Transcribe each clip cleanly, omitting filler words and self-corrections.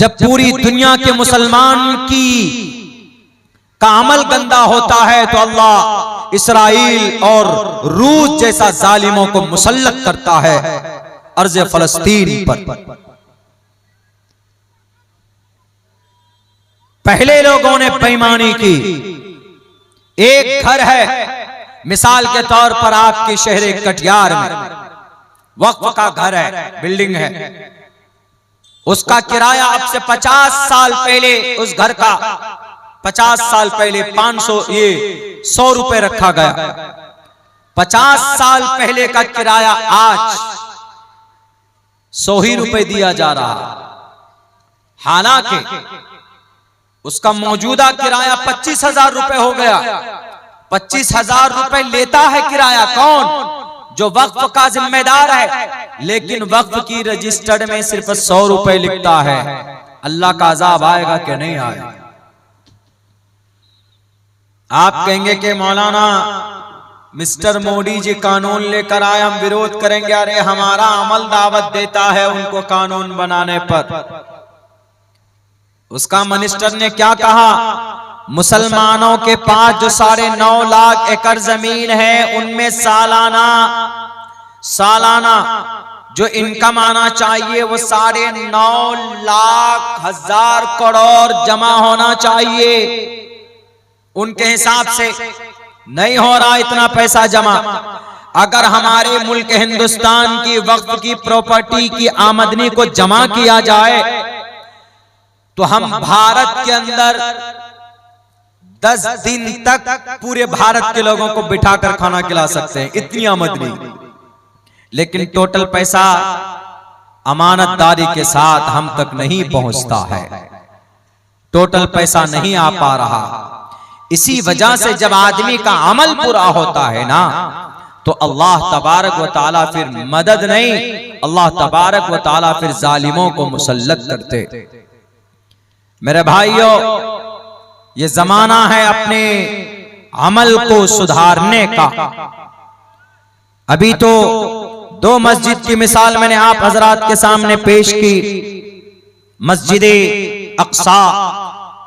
जब पूरी दुनिया के मुसलमान का अमल गंदा होता है तो अल्लाह इसराइल और रूस जैसा जालिमों को मुसल्लत करता है अर्ज़ फलस्तीन पर। पहले लोगों ने बेईमानी की। एक घर है, मिसाल के तौर पर आपके शहर कटिहार में वक्फ का घर है, बिल्डिंग है, उसका किराया अब से 50 साल पहले उस घर का 50 साल पहले 100 रुपए रखा गया। 50 साल पहले का किराया आज 100 ही रुपए दिया जा रहा। हालांकि उसका मौजूदा किराया 25,000 रुपए हो गया। 25,000 रुपए लेता है किराया कौन? जो वक्फ का जिम्मेदार है, लेकिन वक्फ की रजिस्टर्ड में सिर्फ 100 रुपए लिखता है। अल्लाह का अजाब आएगा कि नहीं आएगा? आप कहेंगे कि मौलाना मिस्टर मोदी जी कानून लेकर आए, हम विरोध करेंगे। अरे हमारा अमल दावत देता है उनको कानून बनाने पर। उसका मिनिस्टर ने क्या कहा? मुसलमानों के पास जो 9.5 लाख एकड़ जमीन है उनमें सालाना जो इनकम आना चाहिए वो 9.5 लाख हजार करोड़ जमा होना चाहिए। उनके हिसाब से नहीं हो रहा इतना पैसा जमा। अगर हमारे मुल्क हिंदुस्तान की वक्फ की प्रॉपर्टी की आमदनी को जमा किया जाए तो हम भारत के अंदर 10 दिन तक पूरे भारत के लोगों को बिठाकर खाना खिला सकते हैं, इतनी आमदनी। लेकिन टोटल पैसा अमानतदारी के साथ हम तक नहीं पहुंचता है, टोटल पैसा नहीं आ पा रहा। इसी वजह से जब आदमी का अमल पूरा होता है ना तो अल्लाह तबारक व तआला फिर मदद नहीं, अल्लाह तबारक व तआला फिर जालिमों को मुसल्लत करते। मेरे भाइयों, ये जमाना है अपने अमल को सुधारने का। अभी तो 2 मस्जिद की मिसाल मैंने आप हजरात के सामने पेश की। मस्जिद अक्सा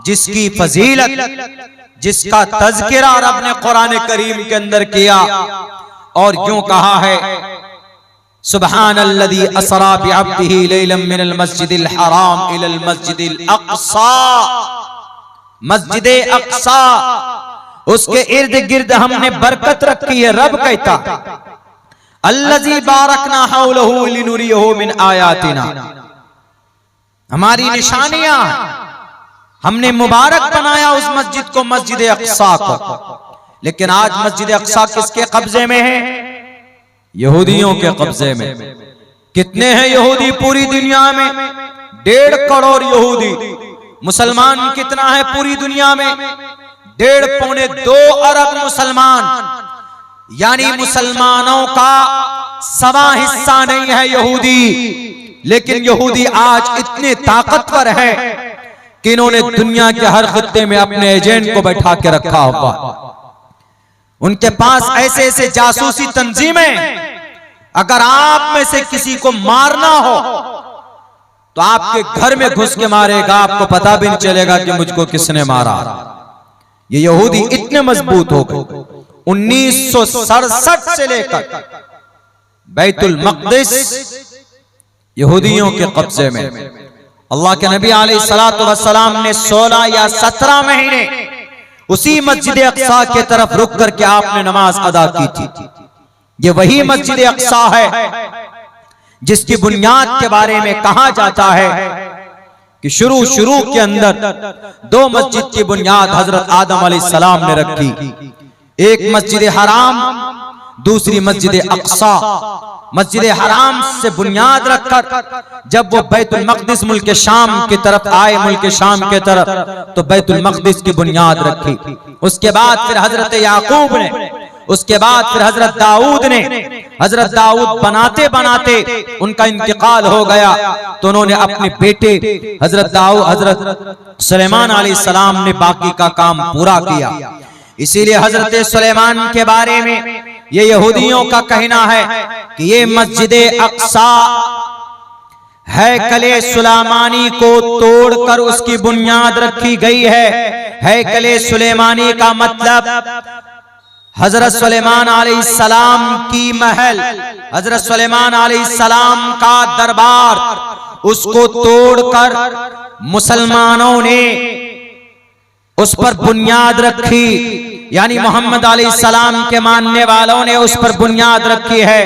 जिसकी फजीलत, जिसका तज़किरा रब ने कुरान करीम के अंदर किया और यूं कहा है, सुब्हानल्लज़ी असरा बिअब्दिही लैलन मिनल मस्जिदिल हराम इलल मस्जिदिल अक्सा। मस्जिद अक्सा, उसके इर्द गिर्द हमने बरकत रखी है। रब कहता अल्लज़ी बारकना हौलहु लिनुरियहु मिन आयातिना, हमारी निशानियां हमने मुबारक बनाया उस मस्जिद को, मस्जिद अक्सा को। लेकिन आज मस्जिद अक्सा किसके कब्जे में है? यहूदियों के कब्जे में। कितने हैं यहूदी पूरी दुनिया में? 1.5 करोड़ यहूदी। मुसलमान कितना है पूरी दुनिया में? 1.5-2 अरब मुसलमान। यानी मुसलमानों का 1.25 हिस्सा नहीं है यहूदी। लेकिन यहूदी आज इतने ताकतवर है कि इन्होंने दुनिया के हर खित्ते में अपने एजेंट को बैठा के रखा हुआ। उनके पास ऐसे ऐसे जासूसी तंजीमें, अगर आप में से किसी को मारना हो तो आपके घर में घुस के मारेगा, आपको पता भी नहीं चलेगा कि मुझको किसने मारा। ये यहूदी इतने मजबूत हो गए। 1967 से लेकर बैतुल मक़दिस यहूदियों के कब्जे में। अल्लाह के नबी अलैहिस्सलातु वस्सलाम ने 16 या 17 महीने उसी मस्जिद अक्सा के तरफ रुक करके आपने नमाज अदा की थी। ये वही मस्जिद अक्सा है जिसकी बुनियाद के बारे में कहा जाता है कि शुरू के अंदर 2 मस्जिद की बुनियाद हजरत आदम अलैहिस्सलाम ने रखी। एक मस्जिद हराम, दूसरी मस्जिद अक्सा। मस्जिद हराम से बुनियाद रखकर जब वो बैतुल मक़दिस मुल्क शाम की तरफ आए, मुल्क शाम के तरफ, तो बैतुल मक़दिस की बुनियाद रखी। उसके बाद फिर हजरत याकूब ने, उसके बाद फिर हजरत दाऊद ने, हजरत दाऊद बनाते बनाते उनका इंतकाल हो गया तो उन्होंने अपने बेटे हजरत सुलेमान अलैहिस्सलाम ने बाकी का काम पूरा किया। इसीलिए हजरत सुलेमान के बारे में ये यहूदियों का कहना है कि ये मस्जिद अक्सा हैकले सुलेमानी को तोड़कर उसकी बुनियाद रखी गई है। हैकले सुलेमानी का मतलब हजरत सुलेमान अलैहिस्सलाम की महल, हजरत सुलेमान अलैहिस्सलाम का दरबार, उसको तोड़कर मुसलमानों ने उस पर बुनियाद रखी, यानी मोहम्मद अलैहिस्सलाम के मानने वालों ने उस पर बुनियाद रखी है।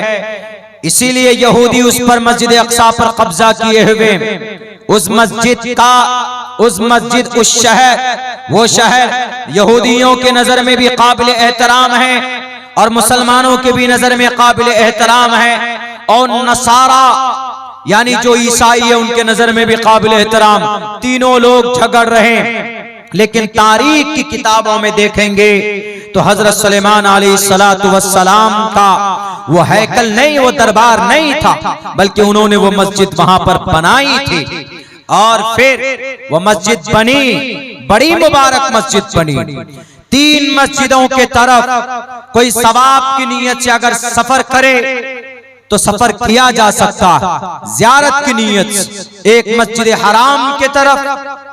इसीलिए यहूदी उस पर मस्जिद अक्सा पर कब्जा किए हुए, उस मस्जिद उस शहर, वो शहर यहूदियों के नजर में भी काबिल एहतराम है और मुसलमानों के भी नजर में काबिल एहतराम है, और नसारा यानी जो ईसाई है उनके नजर में भी काबिल एहतराम। तीनों लोग झगड़ रहे हैं, लेकिन तारीख की किताबों में देखेंगे तो हजरत सुलेमान अलैहिस्सलातु वस्सलाम का वो हैकल नहीं, वो दरबार नहीं था, बल्कि उन्होंने वो मस्जिद वहां पर बनाई थी। और फिर वो मस्जिद बनी, बड़ी मुबारक मस्जिद बनी। 3 मस्जिदों के तरफ कोई सवाब की नीयत से अगर सफर करे तो सफर किया जा सकता, ज़ियारत की नीयत से। एक मस्जिद हराम के तरफ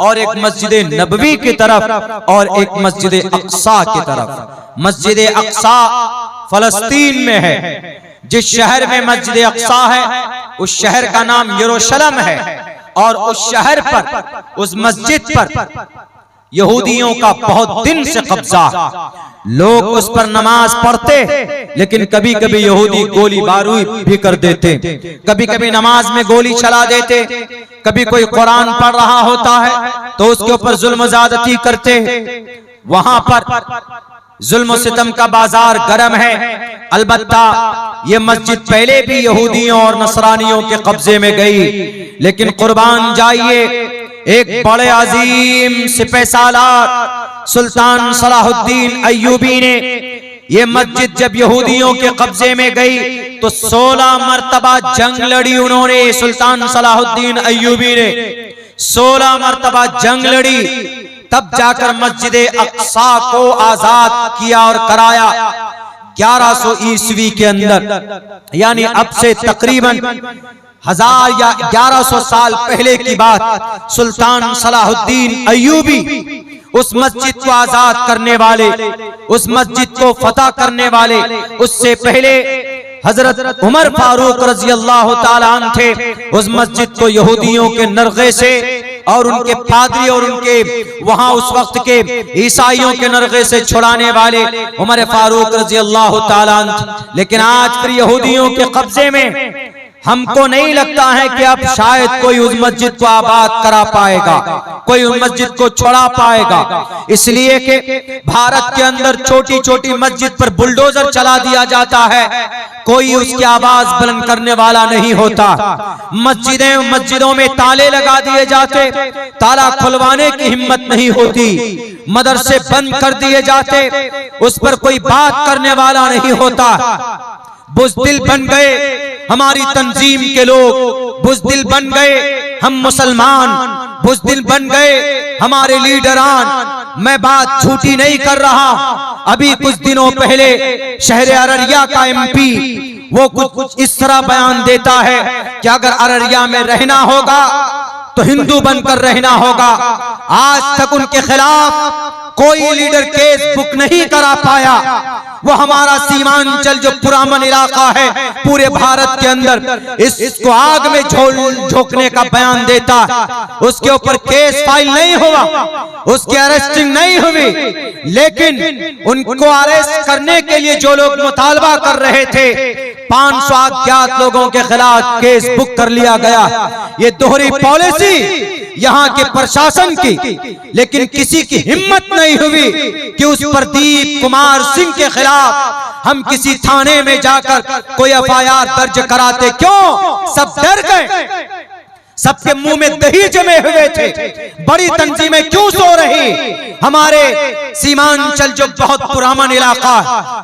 और एक मस्जिद नबवी की तरफ और एक मस्जिद अक्सा की तरफ। मस्जिद अक्सा फलस्तीन में है। जिस शहर में मस्जिद अक्सा है उस शहर का नाम यरूशलेम है, और उस शहर पर, उस मस्जिद पर यहूदियों का बहुत दिन से कब्जा। लोग उस पर नमाज पढ़ते, लेकिन कभी कभी यहूदी गोली बारूद भी कर देते, कभी कभी नमाज में गोली चला देते, कभी कोई कुरान पढ़ रहा होता है तो उसके ऊपर जुल्म ज़्यादती करते। वहां पर जुल्म सितम का बाजार गर्म है। अलबत्ता ये मस्जिद पहले भी यहूदियों और नसरानियों के कब्जे में गई, लेकिन कुर्बान जाइए, एक बड़े अजीम सिपहसालार सुल्तान सलाहुद्दीन अय्यूबी ने ये मस्जिद जब यहूदियों के कब्जे में गई तो 16 मरतबा जंग लड़ी उन्होंने। सुल्तान सलाहुद्दीन अय्यूबी ने 16 मरतबा जंग लड़ी, तब जाकर मस्जिद अक्सा को आजाद किया और कराया 1100 ईस्वी के अंदर। यानी अब से तकरीबन 1000 या 1100 साल पहले की बात। सुल्तान सलाहुद्दीन अय्यूबी उस मस्जिद को आजाद करने वाले, उस मस्जिद को फतह करने वाले, उससे पहले हजरत उमर फारूक रजी अल्लाह ताला अन्हु थे। उस मस्जिद को यहूदियों के नरगे से और उनके पादरी और उनके वहां उस वक्त के ईसाइयों के नरगे से छुड़ाने वाले उमर फारूक रजी अल्लाह ताला अन्हु। लेकिन आज फिर यहूदियों के कब्जे में हमको नहीं लगता है कि अब शायद कोई उस मस्जिद को आबाद करा पाएगा, कोई उस मस्जिद को छोड़ा पाएगा, इसलिए कि भारत के अंदर छोटी छोटी मस्जिद पर बुलडोजर चला दिया जाता है, कोई उसकी आवाज बुलंद करने वाला नहीं होता। मस्जिदों में ताले लगा दिए जाते, ताला खुलवाने की हिम्मत नहीं होती। मदरसे बंद कर दिए जाते, उस पर कोई बात करने वाला नहीं होता। बुज़दिल बन गए हमारी तंजीम के लोग, बुज़दिल बन गए हम मुसलमान, बुज़दिल बन गए हमारे लीडरान। मैं बात झूठी नहीं कर रहा। अभी कुछ दिनों पहले शहर अररिया का एमपी वो कुछ इस तरह बयान देता है कि अगर अररिया में रहना होगा तो हिंदू बनकर रहना होगा। आज तक उनके खिलाफ कोई लीडर केस बुक नहीं करा पाया। वो हमारा सीमांचल जो पुरामन इलाका है पूरे भारत के अंदर, इसको आग में झोंकने का बयान देता, उसके ऊपर केस फाइल नहीं हुआ, उसकी अरेस्टिंग नहीं हुई, लेकिन उनको अरेस्ट करने के लिए जो लोग मुतालबा कर रहे थे 500 अज्ञात लोगों के खिलाफ केस बुक कर लिया गया। ये दोहरी पॉलिसी यहाँ के प्रशासन की, लेकिन किसी की हिम्मत नहीं हुई कि उस प्रदीप कुमार सिंह के खिलाफ हम किसी थाने में जाकर कोई एफआईआर दर्ज कराते। क्यों? सब डर गए, सबके मुंह में दही जमे हुए थे। बड़ी तंजीमें क्यों सो रही? हमारे सीमांचल जो बहुत पुराना इलाका,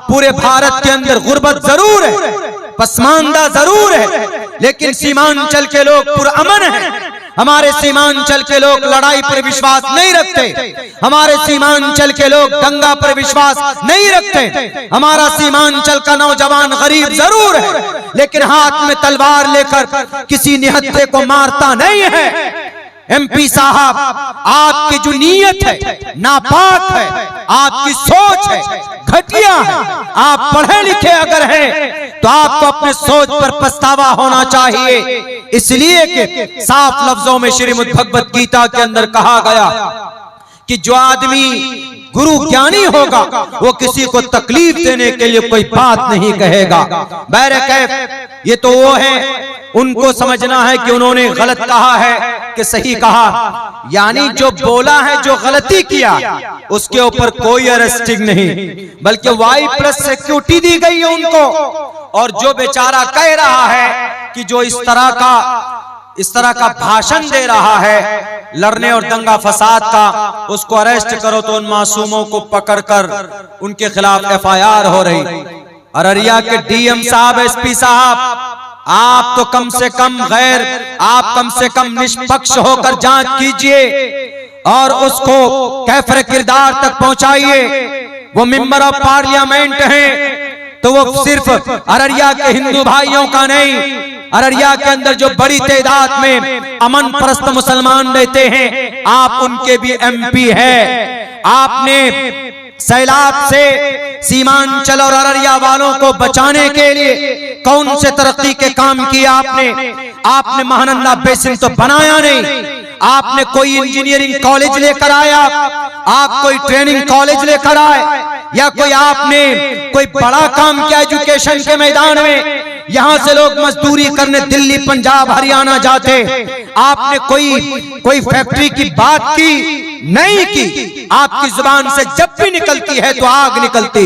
पूरे भारत के अंदर गुर्बत जरूर है, पसमानदा जरूर है, लेकिन सीमांचल के लोग पुरअमन हैं। हमारे सीमांचल के लोग लड़ाई पर विश्वास नहीं रखते, हमारे सीमांचल के लोग दंगा पर विश्वास नहीं रखते। हमारा सीमांचल का नौजवान गरीब जरूर है, लेकिन हाथ में तलवार लेकर किसी निहत्थे को मारता नहीं है। एमपी साहब, आपकी जो नीयत है नापाक है, आपकी सोच है घटिया है। आप पढ़े लिखे अगर हैं तो आपको अपने सोच पर पछतावा होना चाहिए, इसलिए कि साफ लफ्जों में श्रीमद् भगवत गीता के अंदर कहा गया कि जो आदमी गुरु ज्ञानी होगा वो किसी को तकलीफ देने के लिए कोई बात नहीं कहेगा। बहरकैफ ये तो वो है, उनको समझना है कि उन्होंने गलत कहा है कि सही कहा, यानी जो बोला है, जो गलती किया उसके ऊपर कोई अरेस्टिंग नहीं, बल्कि Y+ सिक्योरिटी दी गई है उनको। और जो बेचारा कह रहा है कि जो इस तरह का भाषण दे रहा है लड़ने और दंगा फसाद का, उसको अरेस्ट करो तो उन मासूमों को पकड़कर उनके खिलाफ FIR हो रही। अररिया के DM साहब, SP साहब, आप तो कम से कम निष्पक्ष होकर जांच कीजिए और उसको कैफरे किरदार तक पहुंचाइए। वो मेंबर ऑफ पार्लियामेंट हैं तो वो सिर्फ अररिया के हिंदू भाइयों का नहीं, अररिया के अंदर जो बड़ी तादाद में अमन परस्त मुसलमान रहते हैं, आप उनके भी MP है। आपने सैलाब से सीमांचल और अररिया वालों को बचाने के लिए कौन से तरक्की के काम किए आपने महानंदा बेसिन तो बनाया नहीं, आपने कोई इंजीनियरिंग कॉलेज लेकर आया, आप कोई ट्रेनिंग कॉलेज लेकर आए, या कोई आपने कोई बड़ा काम किया एजुकेशन के मैदान में। यहां से लोग मजदूरी करने दिल्ली, पंजाब, हरियाणा जाते, आपने कोई फैक्ट्री की बात की नहीं की। आपकी जुबान से जब भी निकलती है तो आग निकलती,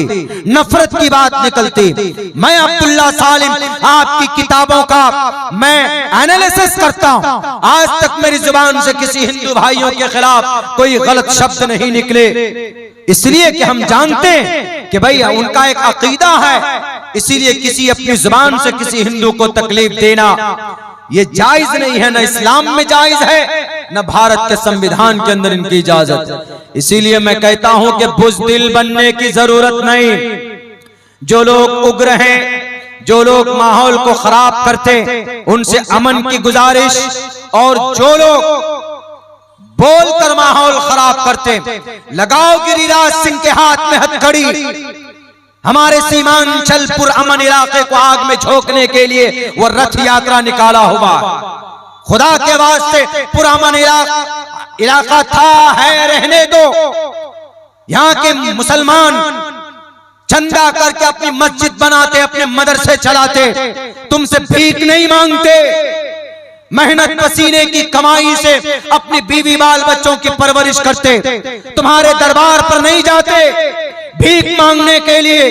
नफरत की बात निकलती। मैं अब्दुल्ला सालिम आपकी किताबों का मैं एनालिसिस करता हूं, आज तक मेरी जुबान से किसी हिंदू भाइयों के खिलाफ कोई गलत शब्द नहीं निकले, इसलिए कि हम जानते हैं कि भाई उनका एक अकीदा है, इसीलिए किसी अपनी जुबान से किसी हिंदू को तकलीफ देना ये जायज नहीं है, न इस्लाम में जायज है, न भारत के संविधान के अंदर इनकी इजाजत। इसीलिए मैं कहता हूं कि बुज़दिल बनने की जरूरत नहीं। जो लोग उग्र हैं, जो लोग माहौल को खराब करते, उनसे अमन की गुजारिश, और जो लोग बोलकर माहौल खराब करते, लगाओ गिरिराज सिंह के हाथ में हथकड़ी। हमारे सीमांचल पुरअमन इलाके को आग में झोंकने के लिए वो रथ यात्रा निकाला हुआ। खुदा के वास्ते पुरअमन इलाका था, है, रहने दो। यहाँ के मुसलमान चंदा करके अपनी मस्जिद बनाते, अपने मदरसे चलाते, तुमसे भीख नहीं मांगते, मेहनत पसीने की कमाई से अपनी बीवी बाल बच्चों की परवरिश करते, तुम्हारे दरबार पर नहीं जाते भीख मांगने के लिए,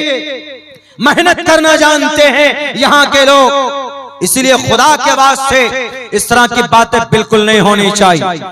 मेहनत करना जानते हैं यहाँ के लोग। इसलिए खुदा के वास्ते इस तरह की बातें बिल्कुल नहीं होनी चाहिए।